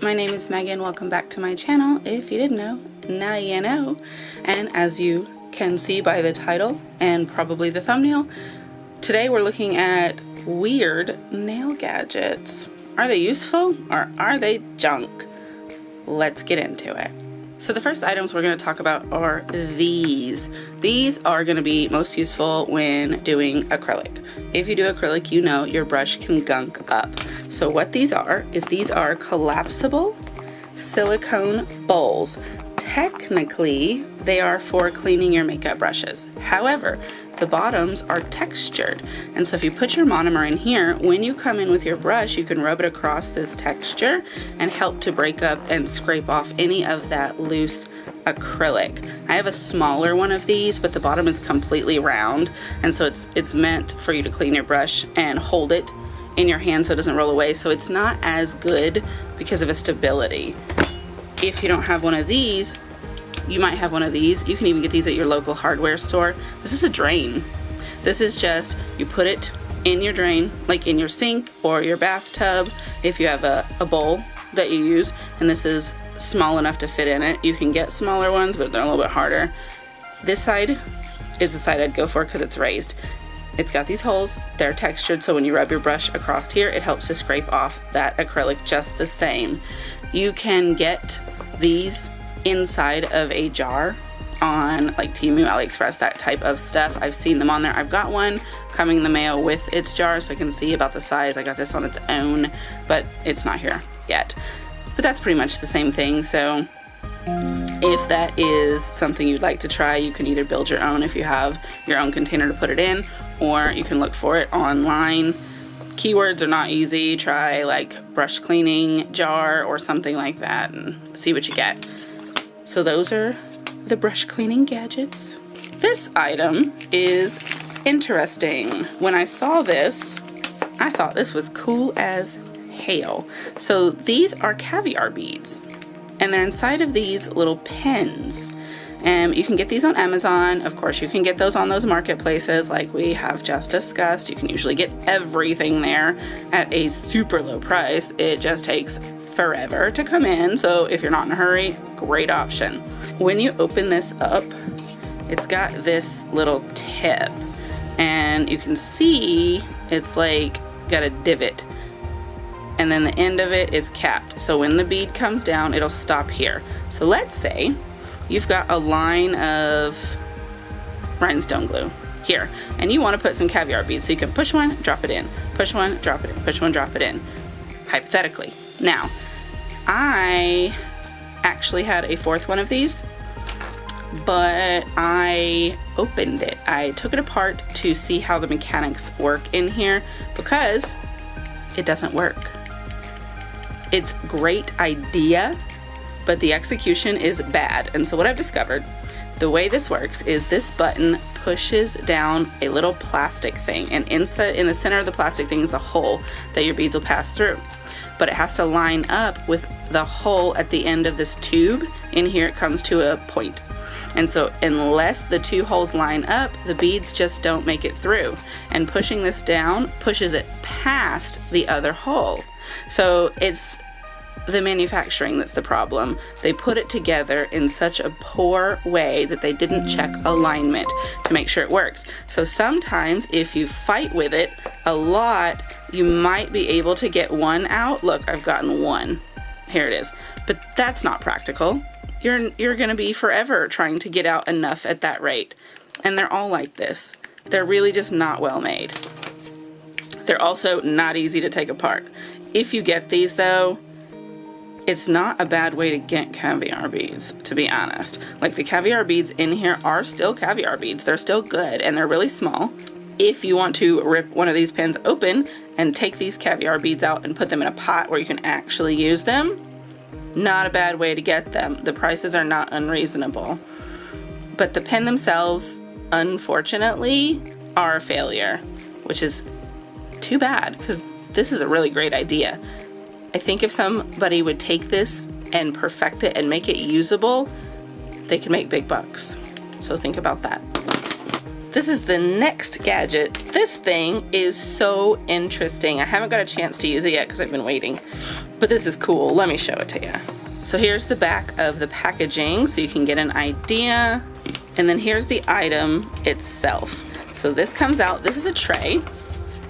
my name is Megan. Welcome back to my channel. If you didn't know, now you know. And as you can see by the title and probably the thumbnail, today we're looking at weird nail gadgets. Are they useful or are they junk? Let's get into it. So the first items we're going to talk about are these. These are going to be most useful when doing acrylic. If you do acrylic, you know your brush can gunk up. So what these are is these are collapsible silicone bowls. Technically, they are for cleaning your makeup brushes. However, the bottoms are textured. And so if you put your monomer in here, when you come in with your brush, you can rub it across this texture and help to break up and scrape off any of that loose acrylic. I have a smaller one of these, but the bottom is completely round. And so it's meant for you to clean your brush and hold it in your hand so it doesn't roll away. So it's not as good because of its stability. If you don't have one of these, you might have one of these. You can even get these at your local hardware store. This is a drain. This is just, you put it in your drain, like in your sink or your bathtub, if you have a bowl that you use, and this is small enough to fit in it. You can get smaller ones, but they're a little bit harder. This side is the side I'd go for because it's raised. It's got these holes, they're textured, so when you rub your brush across here, it helps to scrape off that acrylic just the same. You can get these inside of a jar on like Temu, AliExpress, that type of stuff. I've seen them on there. I've got one coming in the mail with its jar so I can see about the size. I got this on its own, but it's not here yet. But that's pretty much the same thing. So if that is something you'd like to try, you can either build your own if you have your own container to put it in, or you can look for it online. Keywords are not easy. Try like brush cleaning jar or something like that and see what you get. So those are the brush cleaning gadgets. This item is interesting. When I saw this, I thought this was cool as hell. So these are caviar beads, and they're inside of these little pins. And you can get these on Amazon. Of course, you can get those on those marketplaces like we have just discussed. You can usually get everything there at a super low price. It just takes forever to come in. So if you're not in a hurry, great option. When you open this up, it's got this little tip, and you can see it's like got a divot, and then the end of it is capped. So when the bead comes down, it'll stop here. So let's say you've got a line of rhinestone glue here, and you want to put some caviar beads. So you can push one, drop it in, push one, drop it in, push one, drop it in, hypothetically. Now, I actually had a fourth one of these, but I opened it. I took it apart to see how the mechanics work in here because it doesn't work. It's a great idea, but the execution is bad. And so what I've discovered, the way this works is this button pushes down a little plastic thing, and in the center of the plastic thing is a hole that your beads will pass through. But it has to line up with the hole at the end of this tube. In here it comes to a point. And so unless the two holes line up, the beads just don't make it through. And pushing this down pushes it past the other hole. So it's the manufacturing that's the problem. They put it together in such a poor way that they didn't check alignment to make sure it works. So sometimes if you fight with it a lot, you might be able to get one out. Look, I've gotten one. Here it is. But that's not practical. You're gonna be forever trying to get out enough at that rate. And they're all like this. They're really just not well made. They're also not easy to take apart. If you get these though, it's not a bad way to get caviar beads, to be honest. Like the caviar beads in here are still caviar beads. They're still good and they're really small. If you want to rip one of these pins open and take these caviar beads out and put them in a pot where you can actually use them, not a bad way to get them. The prices are not unreasonable. But the pin themselves, unfortunately, are a failure, which is too bad because this is a really great idea. I think if somebody would take this and perfect it and make it usable, they can make big bucks. So think about that. This is the next gadget. This thing is so interesting. I haven't got a chance to use it yet because I've been waiting. But this is cool. Let me show it to you. So here's the back of the packaging so you can get an idea. And then here's the item itself. So this comes out, this is a tray.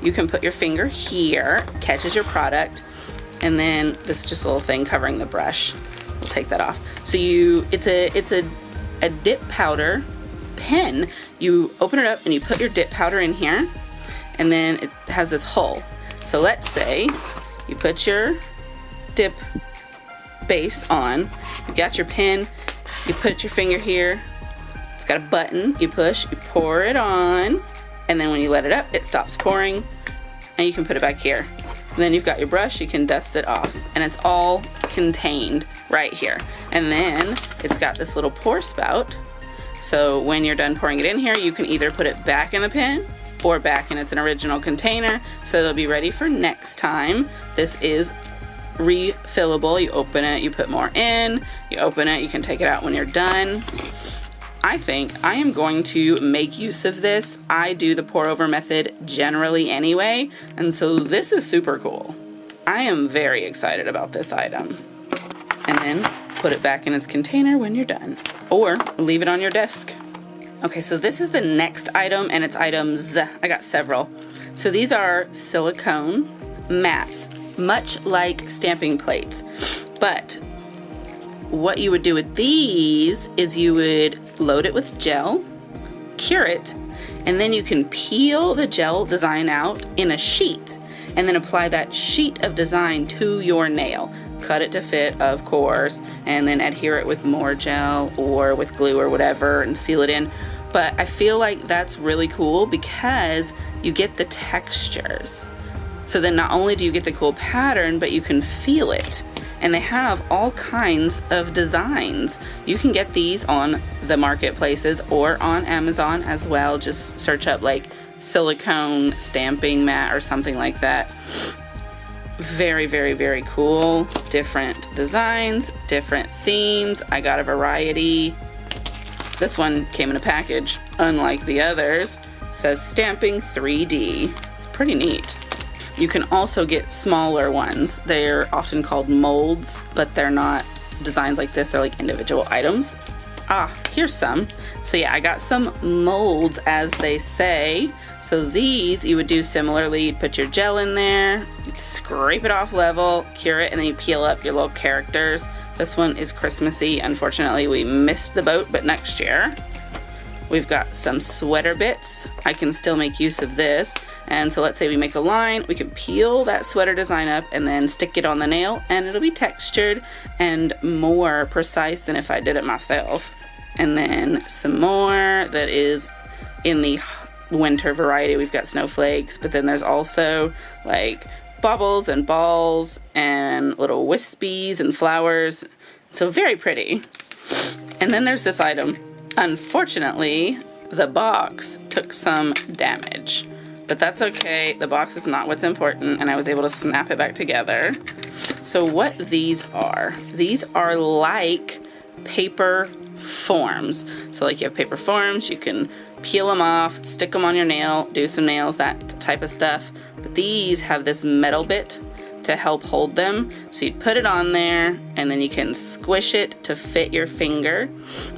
You can put your finger here, catches your product, and then this is just a little thing covering the brush. We'll take that off. So it's a dip powder pen. You open it up and you put your dip powder in here, and then it has this hole. So let's say you put your dip base on, you got your pen, you put your finger here, it's got a button, you push, you pour it on, and then when you let it up, it stops pouring, and you can put it back here. And then you've got your brush, you can dust it off, and it's all contained right here. And then it's got this little pour spout, so when you're done pouring it in here, you can either put it back in the pen or back in its original container, so it'll be ready for next time. This is refillable. You open it, you put more in, you open it, you can take it out when you're done. I think I am going to make use of this. I do the pour over method generally anyway, and so this is super cool. I am very excited about this item. And then put it back in its container when you're done, or leave it on your desk. Okay, so this is the next item, and it's items, I got several. So these are silicone mats, much like stamping plates, but what you would do with these is you would load it with gel, cure it, and then you can peel the gel design out in a sheet and then apply that sheet of design to your nail. Cut it to fit, of course, and then adhere it with more gel or with glue or whatever and seal it in. But I feel like that's really cool because you get the textures. So then not only do you get the cool pattern, but you can feel it. And they have all kinds of designs. You can get these on the marketplaces or on Amazon as well. Just search up like silicone stamping mat or something like that. Very, very, very cool. Different designs, different themes. I got a variety. This one came in a package, unlike the others. It says stamping 3D. It's pretty neat. You can also get smaller ones. They're often called molds, but they're not designs like this. They're like individual items. Ah, here's some. So yeah, I got some molds, as they say. So these you would do similarly. You'd put your gel in there, you'd scrape it off level, cure it, and then you peel up your little characters. This one is Christmassy. Unfortunately, we missed the boat, but next year. We've got some sweater bits. I can still make use of this. And so let's say we make a line, we can peel that sweater design up and then stick it on the nail, and it'll be textured and more precise than if I did it myself. And then some more that is in the winter variety. We've got snowflakes, but then there's also like bubbles and balls and little wispies and flowers. So very pretty. And then there's this item. Unfortunately, the box took some damage, but that's okay. The box is not what's important, and I was able to snap it back together. So what these are like paper forms. So like you have paper forms, you can peel them off, stick them on your nail, do some nails, that type of stuff. But these have this metal bit to help hold them. So you'd put it on there, and then you can squish it to fit your finger,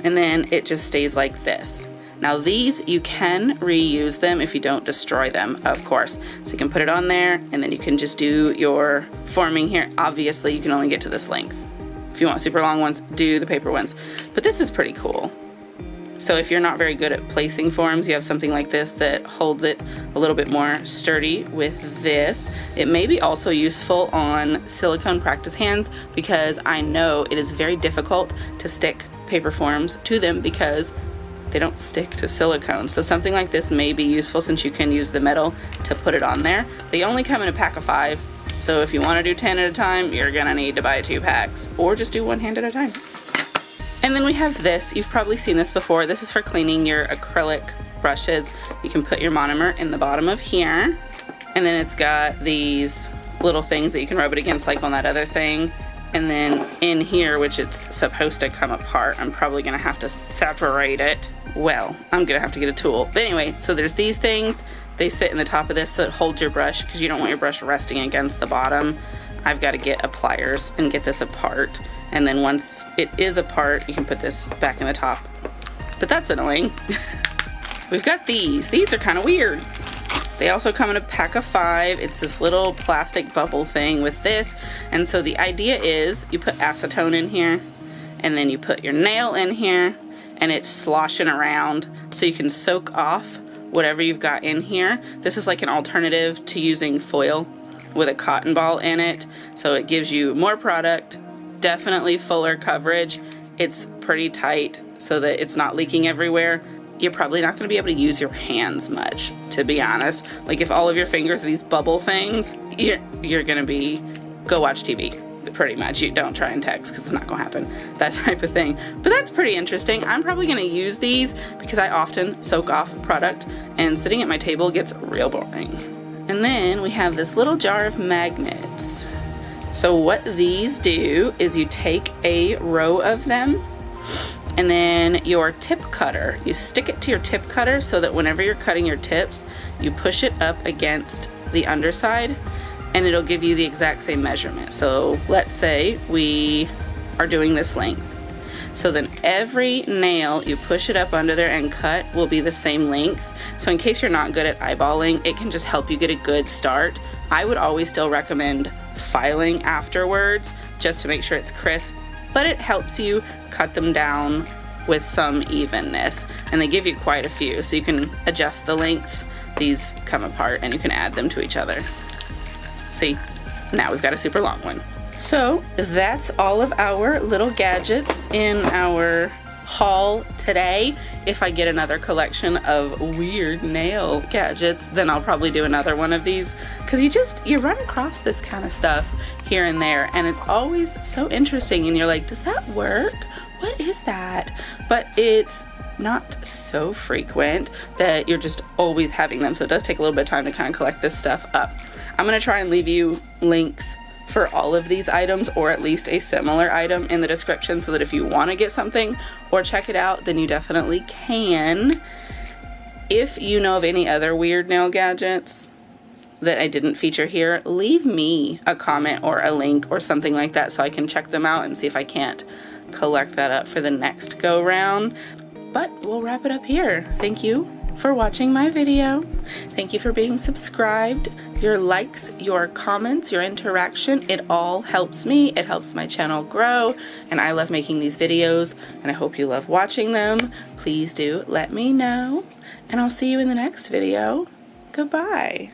and then it just stays like this. Now these, you can reuse them if you don't destroy them, of course. So you can put it on there, and then you can just do your forming here. Obviously, you can only get to this length. If you want super long ones, do the paper ones. But this is pretty cool. So if you're not very good at placing forms, you have something like this that holds it a little bit more sturdy with this. It may be also useful on silicone practice hands, because I know it is very difficult to stick paper forms to them because they don't stick to silicone. So something like this may be useful, since you can use the metal to put it on there. They only come in a pack of 5. So if you want to do 10 at a time, you're gonna need to buy 2 packs, or just do one hand at a time. And then we have this. You've probably seen this before. This is for cleaning your acrylic brushes. You can put your monomer in the bottom of here, and then it's got these little things that you can rub it against, like on that other thing. And then in here, which it's supposed to come apart, I'm probably gonna have to separate it. Well, I'm gonna have to get a tool. But anyway, so there's these things. They sit in the top of this so it holds your brush, because you don't want your brush resting against the bottom. I've got to get a pliers and get this apart. And then once it is apart, you can put this back in the top. But that's annoying. We've got these. These are kind of weird. They also come in a pack of 5. It's this little plastic bubble thing with this. And so the idea is you put acetone in here, and then you put your nail in here, and it's sloshing around so you can soak off whatever you've got in here. This is like an alternative to using foil with a cotton ball in it. So it gives you more product, definitely fuller coverage. It's pretty tight so that it's not leaking everywhere. You're probably not going to be able to use your hands much, to be honest. Like if all of your fingers are these bubble things, you're going to be, go watch TV, pretty much. You don't try and text because it's not going to happen, that type of thing. But that's pretty interesting. I'm probably going to use these because I often soak off product and sitting at my table gets real boring. And then we have this little jar of magnets. So what these do is you take a row of them, and then your tip cutter, you stick it to your tip cutter so that whenever you're cutting your tips, you push it up against the underside and it'll give you the exact same measurement. So let's say we are doing this length. So then every nail you push it up under there and cut will be the same length. So in case you're not good at eyeballing, it can just help you get a good start. I would always still recommend filing afterwards just to make sure it's crisp, but it helps you cut them down with some evenness. And they give you quite a few, so you can adjust the lengths. These come apart and you can add them to each other. See, now we've got a super long one. So that's all of our little gadgets in our haul today. If I get another collection of weird nail gadgets, then I'll probably do another one of these, because you run across this kind of stuff here and there and it's always so interesting and you're like, does that work? What is that? But it's not so frequent that you're just always having them, so it does take a little bit of time to kind of collect this stuff up. I'm going to try and leave you links for all of these items, or at least a similar item, in the description, so that if you want to get something or check it out, then you definitely can. If you know of any other weird nail gadgets that I didn't feature here, leave me a comment or a link or something like that so I can check them out and see if I can't collect that up for the next go round. But we'll wrap it up here. Thank you for watching my video. Thank you for being subscribed. Your likes, your comments, your interaction, it all helps me. It helps my channel grow, and I love making these videos, and I hope you love watching them. Please do let me know, and I'll see you in the next video. Goodbye.